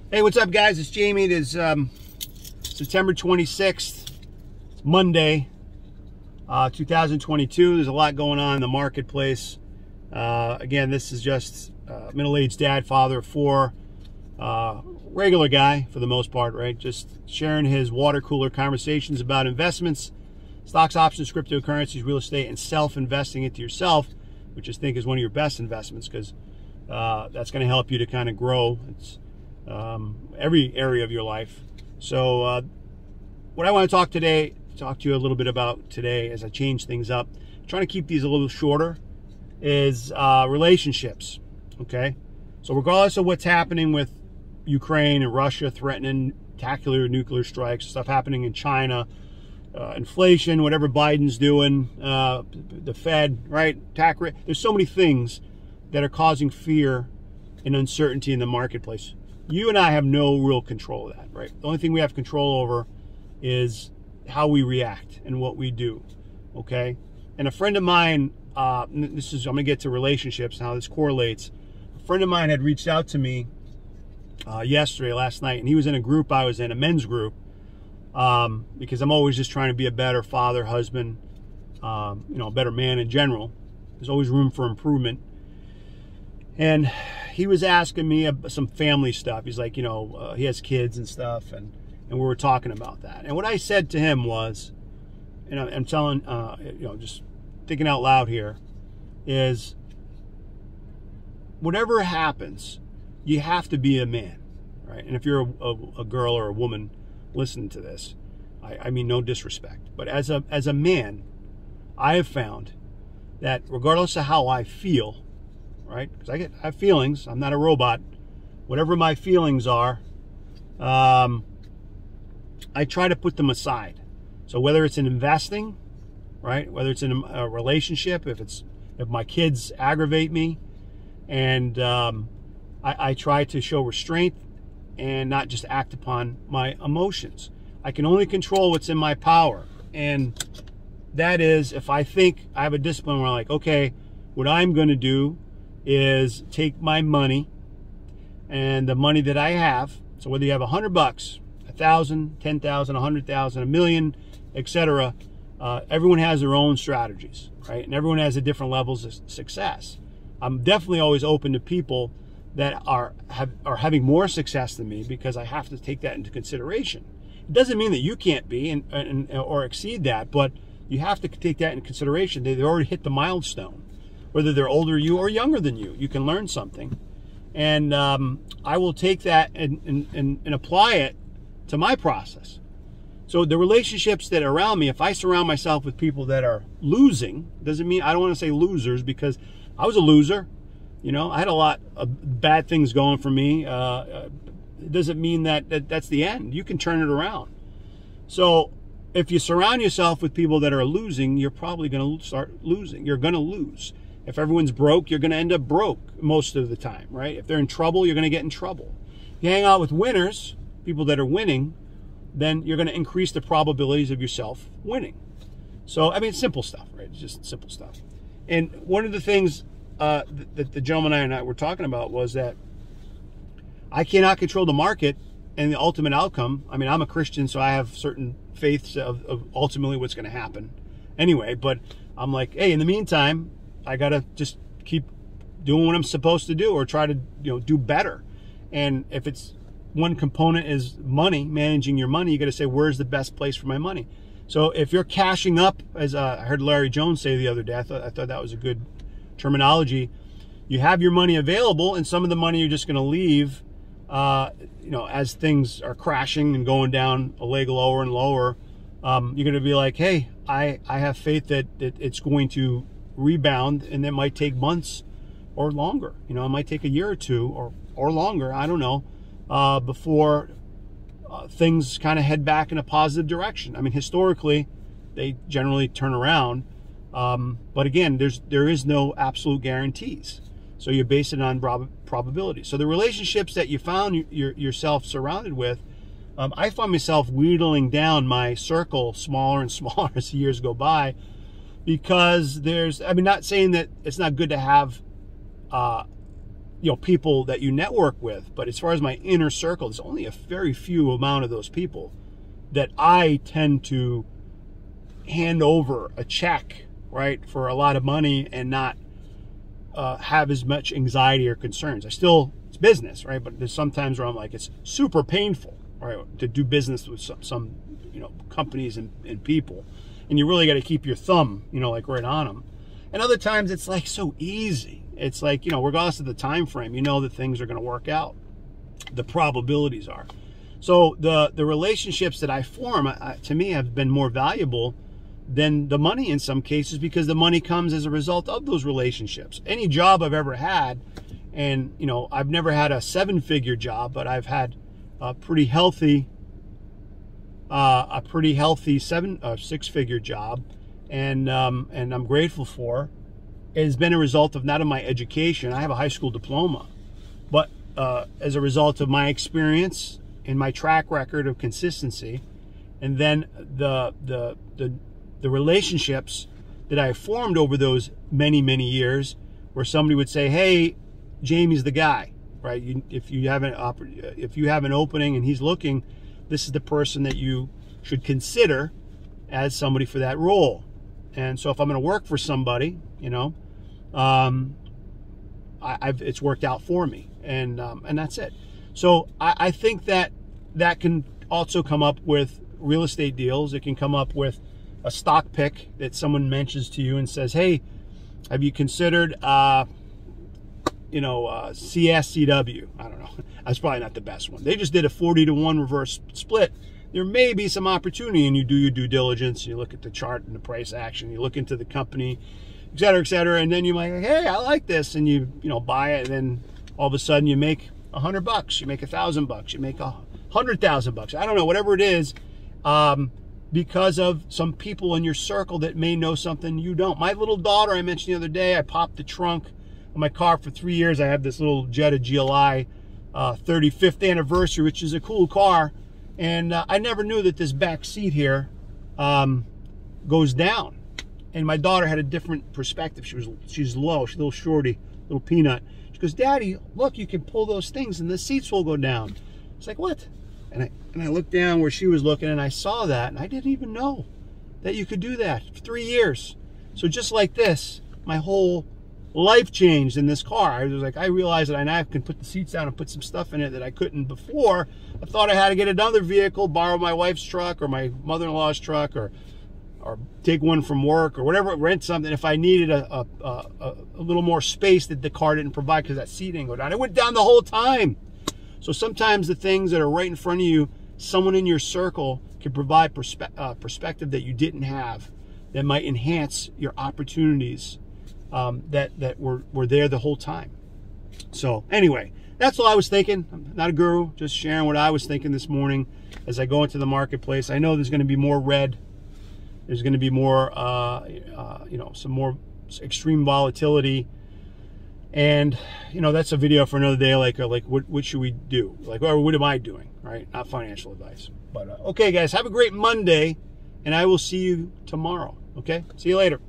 Hey, what's up, guys? It's Jamie. It is September 26th, Monday, 2022. There's a lot going on in the marketplace. Again, this is just middle-aged dad, father of four, regular guy for the most part, right? Just sharing his water cooler conversations about investments, stocks, options, cryptocurrencies, real estate, and self-investing into yourself, which I think is one of your best investments because that's going to help you to kind of grow. It's every area of your life. So what I want to talk to you a little bit about today as I change things up, trying to keep these a little shorter, is relationships. Okay, so regardless of what's happening with Ukraine and Russia threatening tactical nuclear strikes, stuff happening in China, inflation, whatever Biden's doing, the Fed, right, there's so many things that are causing fear and uncertainty in the marketplace. You and I have no real control of that, right? The only thing we have control over is how we react and what we do, okay? And a friend of mine, I'm gonna get to relationships and how this correlates. A friend of mine had reached out to me last night, and he was in a group I was in, a men's group, because I'm always just trying to be a better father, husband, a better man in general. There's always room for improvement. And he was asking me some family stuff. He's like, he has kids and stuff, and we were talking about that. And what I said to him was, and I'm telling, just thinking out loud here, is whatever happens, you have to be a man, right? And if you're a girl or a woman listening to this, I mean no disrespect, but as a man, I have found that regardless of how I feel, right? Because I have feelings. I'm not a robot. Whatever my feelings are, I try to put them aside. So whether it's in investing, right? Whether it's in a relationship, if my kids aggravate me, and I try to show restraint and not just act upon my emotions. I can only control what's in my power, and that is if I think I have a discipline where I'm like, okay, what I'm going to do is take my money and the money that I have. So whether you have $100, 1,000, 10,000, 100,000, $1 million, etc., everyone has their own strategies, right? And everyone has a different levels of success. I'm definitely always open to people that are having more success than me because I have to take that into consideration. It doesn't mean that you can't be or exceed that, but you have to take that into consideration. They've already hit the milestone. Whether they're older than you or younger than you can learn something. And I will take that and apply it to my process. So the relationships that are around me, if I surround myself with people that are losing, doesn't mean, I don't want to say losers because I was a loser. I had a lot of bad things going for me. It doesn't mean that's the end. You can turn it around. So if you surround yourself with people that are losing, you're probably going to start losing. You're going to lose. If everyone's broke, you're going to end up broke most of the time, right? If they're in trouble, you're going to get in trouble. If you hang out with winners, people that are winning, then you're going to increase the probabilities of yourself winning. So, I mean, simple stuff, right? It's just simple stuff. And one of the things that the gentleman and I were talking about was that I cannot control the market and the ultimate outcome. I mean, I'm a Christian, so I have certain faiths of ultimately what's going to happen anyway. But I'm like, hey, in the meantime, I got to just keep doing what I'm supposed to do or try to, do better. And if it's one component is money, managing your money, you got to say, where's the best place for my money? So if you're cashing up, as I heard Larry Jones say the other day, I thought that was a good terminology. You have your money available, and some of the money you're just going to leave, as things are crashing and going down a leg lower and lower. You're going to be like, hey, I have faith that it's going to rebound, and it might take months or longer. It might take a year or two or longer, I don't know, before things kind of head back in a positive direction. I mean, historically, they generally turn around, but again, there is no absolute guarantees. So you base it on probability. So the relationships that you found yourself surrounded with, I find myself wheedling down my circle smaller and smaller as the years go by. Because not saying that it's not good to have people that you network with. But as far as my inner circle, there's only a very few amount of those people that I tend to hand over a check, right, for a lot of money and not have as much anxiety or concerns. It's business, right? But there's sometimes where I'm like, it's super painful, right, to do business with some companies and people, and you really got to keep your thumb, like right on them. And other times it's like so easy. It's like, regardless of the time frame, that things are going to work out. The probabilities are. So the relationships that I form, to me, have been more valuable than the money in some cases, because the money comes as a result of those relationships. Any job I've ever had, and I've never had a 7-figure job, but I've had a pretty healthy 6-figure job, and I'm grateful for. It has been a result of not of my education. I have a high school diploma, but as a result of my experience and my track record of consistency, and then the relationships that I formed over those many years, where somebody would say, "Hey, Jamie's the guy," right? If you have an opening and he's looking, this is the person that you should consider as somebody for that role. And so if I'm going to work for somebody, it's worked out for me, and that's it. So I think that can also come up with real estate deals. It can come up with a stock pick that someone mentions to you and says, "Hey, have you considered CSCW?" I don't know. That's probably not the best one. They just did a 40-to-1 reverse split. There may be some opportunity, and you do your due diligence, and you look at the chart and the price action, you look into the company, et cetera, and then you're like, "Hey, I like this," and you buy it, and then all of a sudden you make $100, you make $1,000, you make $100,000. I don't know, whatever it is, because of some people in your circle that may know something you don't. My little daughter, I mentioned the other day, I popped the trunk of my car for 3 years. I have this little Jetta GLI 35th anniversary, which is a cool car. And I never knew that this back seat here goes down. And my daughter had a different perspective. She's low, she's a little shorty, little peanut. She goes, "Daddy, look, you can pull those things and the seats will go down." It's like, what? And I looked down where she was looking, and I saw that, and I didn't even know that you could do that for 3 years. So just like this, my whole life changed in this car. I was like, I realized that I now can put the seats down and put some stuff in it that I couldn't before. I thought I had to get another vehicle, borrow my wife's truck or my mother-in-law's truck, or take one from work or whatever, rent something if I needed a little more space that the car didn't provide because that seat didn't go down. It went down the whole time. So sometimes the things that are right in front of you, someone in your circle can provide perspective that you didn't have, that might enhance your opportunities that were there the whole time. So anyway, that's all I was thinking. I'm not a guru, just sharing what I was thinking this morning as I go into the marketplace. I know there's going to be more red. There's going to be more, some more extreme volatility. And, that's a video for another day, like what should we do? Or what am I doing, right? Not financial advice. But, okay, guys, have a great Monday, and I will see you tomorrow, okay? See you later.